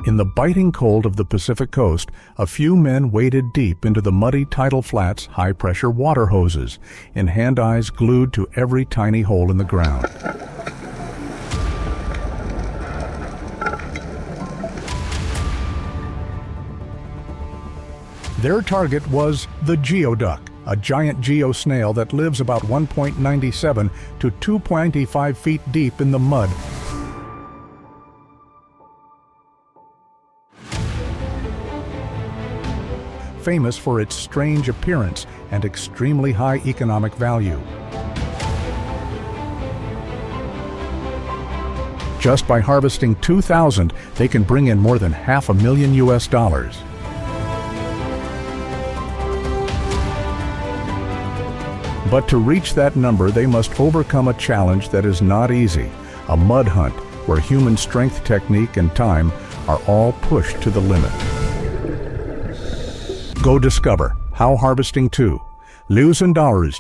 In the biting cold of the Pacific coast, a few men waded deep into the muddy tidal flats' high-pressure water hoses, in hand-eyes glued to every tiny hole in the ground. Their target was the geoduck, a giant geo-snail that lives about 1.97 to 2.25 feet deep in the mud. Famous for its strange appearance and extremely high economic value. Just by harvesting 2,000, they can bring in more than $500,000 US. But to reach that number, they must overcome a challenge that is not easy, a mud hunt where human strength, technique, and time are all pushed to the limit. Go discover how harvesting 2 $1,000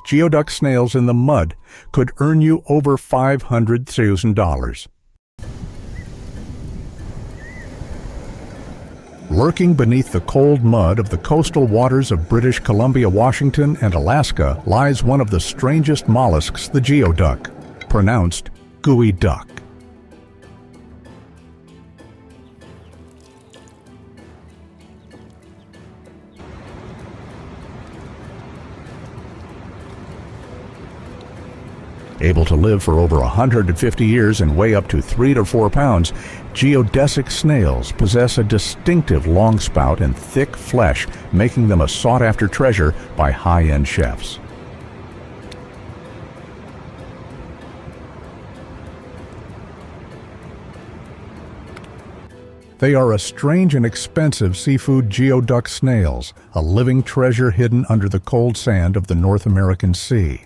geoduck snails in the mud could earn you over $500,000. Lurking beneath the cold mud of the coastal waters of British Columbia, Washington, and Alaska lies one of the strangest mollusks, the geoduck, pronounced gooey duck. Able to live for over 150 years and weigh up to 3 to 4 pounds, Geoduck snails possess a distinctive long spout and thick flesh, making them a sought-after treasure by high-end chefs. They are a strange and expensive seafood geoduck snails, a living treasure hidden under the cold sand of the North American Sea.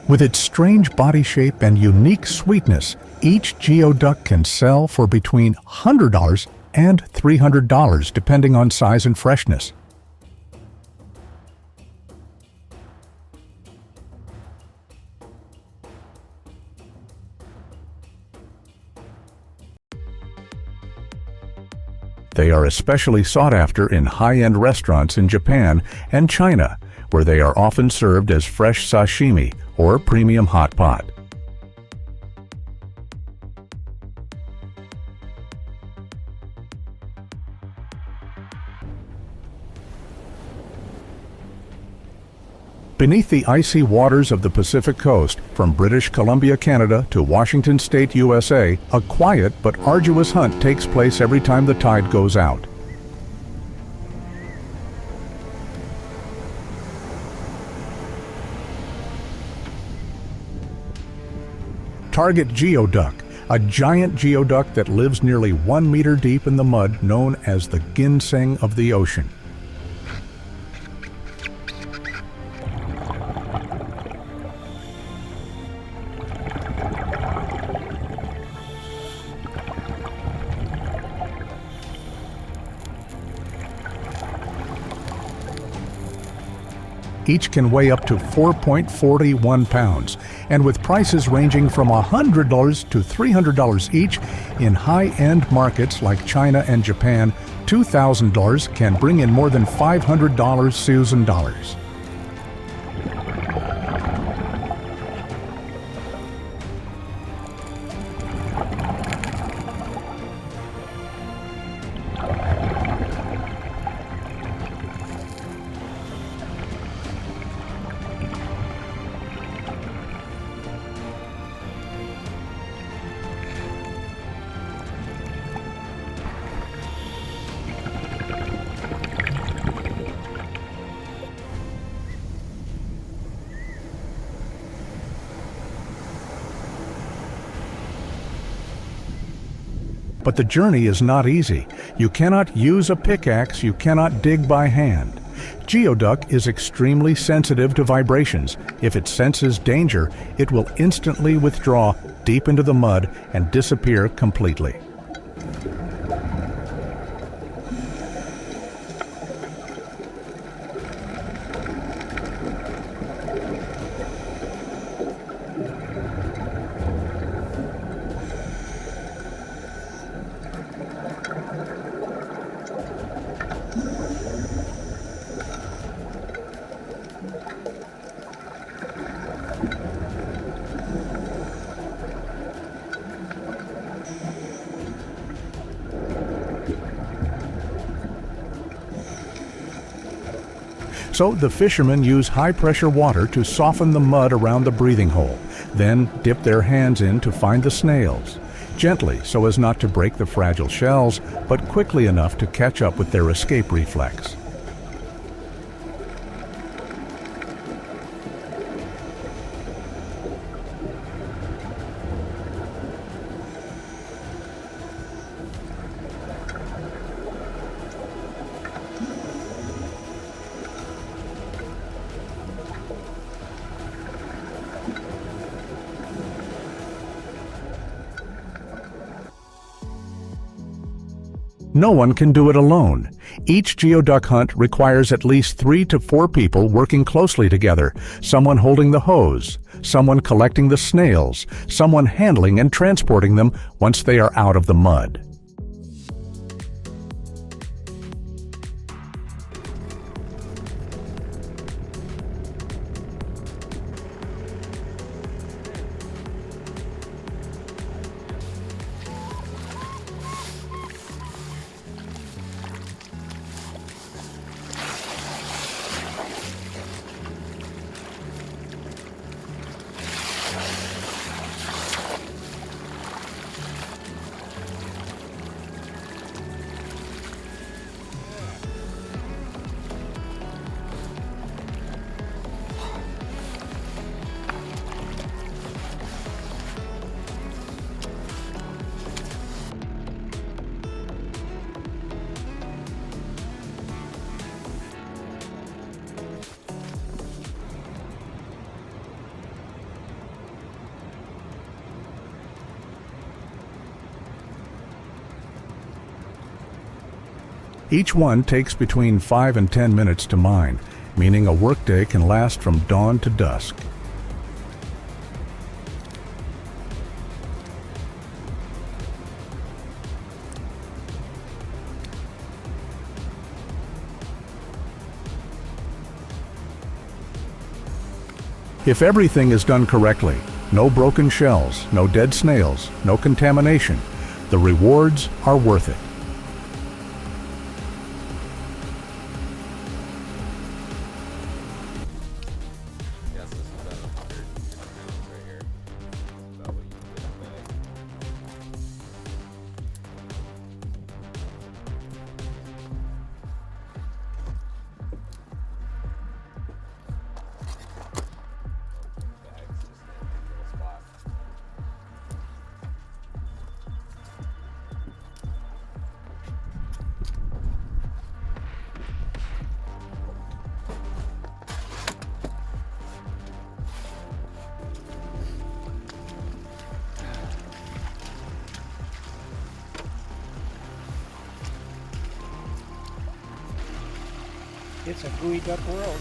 With its strange body shape and unique sweetness, each geoduck can sell for between $100 and $300, depending on size and freshness. They are especially sought after in high-end restaurants in Japan and China, where they are often served as fresh sashimi or premium hot pot. Beneath the icy waters of the Pacific coast, from British Columbia, Canada to Washington State, USA, a quiet but arduous hunt takes place every time the tide goes out. Target geoduck, a giant geoduck that lives nearly 1 meter deep in the mud, known as the ginseng of the ocean. Each can weigh up to 4.41 pounds, and with prices ranging from $100 to $300 each, in high-end markets like China and Japan, $2,000 can bring in more than $500 Susan dollars. But the journey is not easy. You cannot use a pickaxe, you cannot dig by hand. Geoduck is extremely sensitive to vibrations. If it senses danger, it will instantly withdraw deep into the mud and disappear completely. So the fishermen use high-pressure water to soften the mud around the breathing hole, then dip their hands in to find the snails, gently so as not to break the fragile shells, but quickly enough to catch up with their escape reflex. No one can do it alone. Each geoduck hunt requires at least 3 to 4 people working closely together, someone holding the hose, someone collecting the snails, someone handling and transporting them once they are out of the mud. Each one takes between 5 and 10 minutes to mine, meaning a workday can last from dawn to dusk. If everything is done correctly, no broken shells, no dead snails, no contamination, the rewards are worth it. It's a gooey duck world.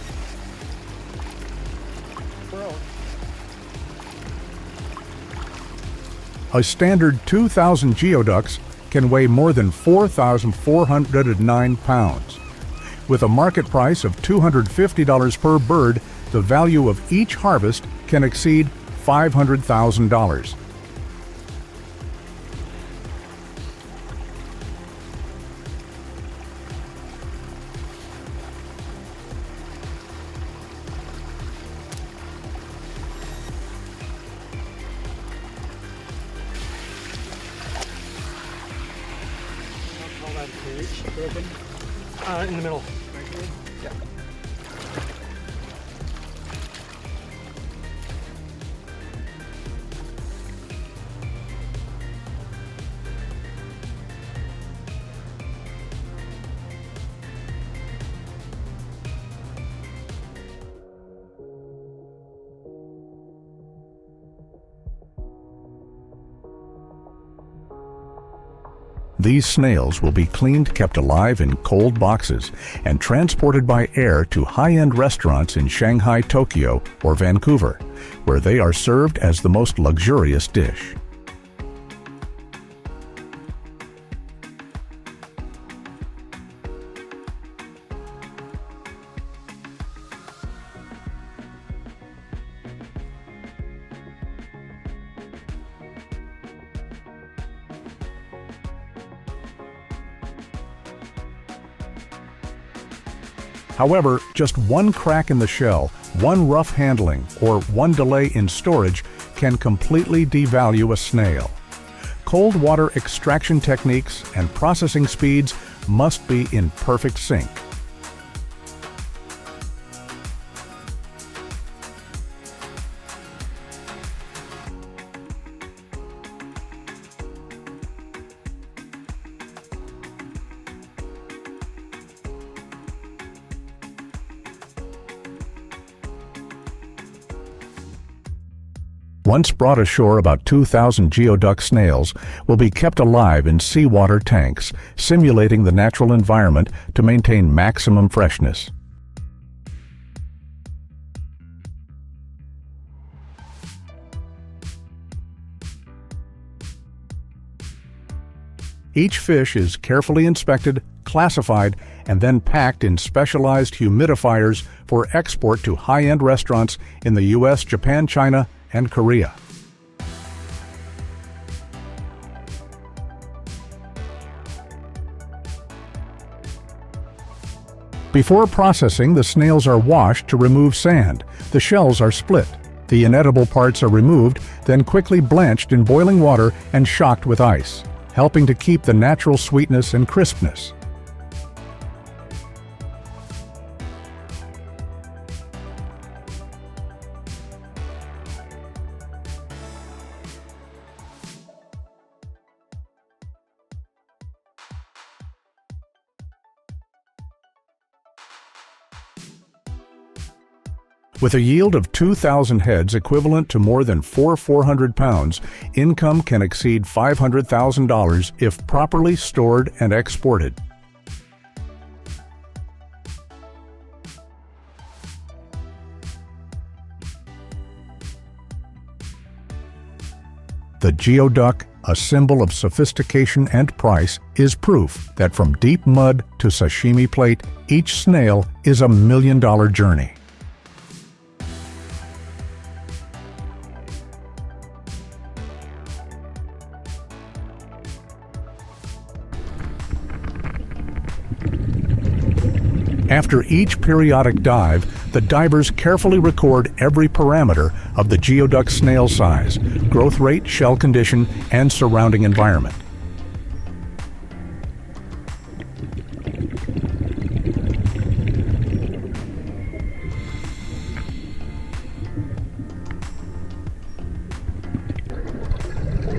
A standard 2,000 geoducks can weigh more than 4,409 pounds. With a market price of $250 per bird, the value of each harvest can exceed $500,000. Broken? In the middle. Right here? Yeah. These snails will be cleaned, kept alive in cold boxes, and transported by air to high-end restaurants in Shanghai, Tokyo, or Vancouver, where they are served as the most luxurious dish. However, just one crack in the shell, one rough handling, or one delay in storage can completely devalue a snail. Cold water extraction techniques and processing speeds must be in perfect sync. Once brought ashore, about 2,000 geoduck snails will be kept alive in seawater tanks, simulating the natural environment to maintain maximum freshness. Each fish is carefully inspected, classified, and then packed in specialized humidifiers for export to high-end restaurants in the US, Japan, China, and Korea. Before processing, the snails are washed to remove sand. The shells are split. The inedible parts are removed, then quickly blanched in boiling water and shocked with ice, helping to keep the natural sweetness and crispness. With a yield of 2,000 heads equivalent to more than 400 pounds, income can exceed $500,000 if properly stored and exported. The geoduck, a symbol of sophistication and price, is proof that from deep mud to sashimi plate, each snail is a million-dollar journey. After each periodic dive, the divers carefully record every parameter of the geoduck snail size, growth rate, shell condition, and surrounding environment.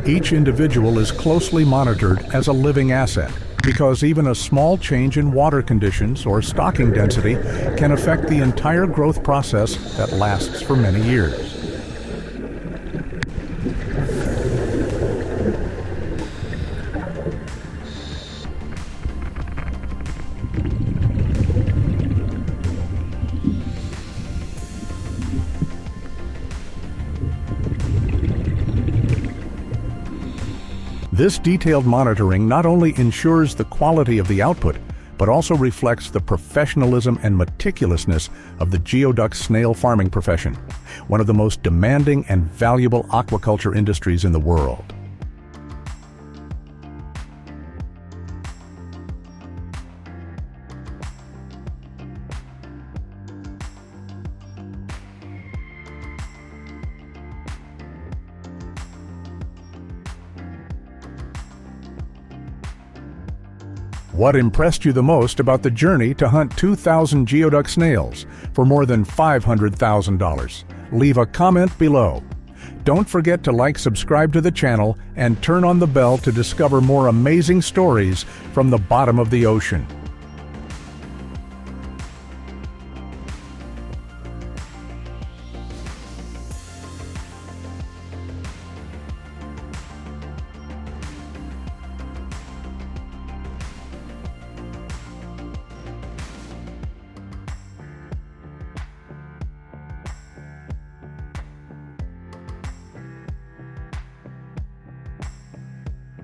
Each individual is closely monitored as a living asset, because even a small change in water conditions or stocking density can affect the entire growth process that lasts for many years. This detailed monitoring not only ensures the quality of the output, but also reflects the professionalism and meticulousness of the geoduck snail farming profession, one of the most demanding and valuable aquaculture industries in the world. What impressed you the most about the journey to hunt 2,000 geoduck snails for more than $500,000? Leave a comment below. Don't forget to like, subscribe to the channel, and turn on the bell to discover more amazing stories from the bottom of the ocean.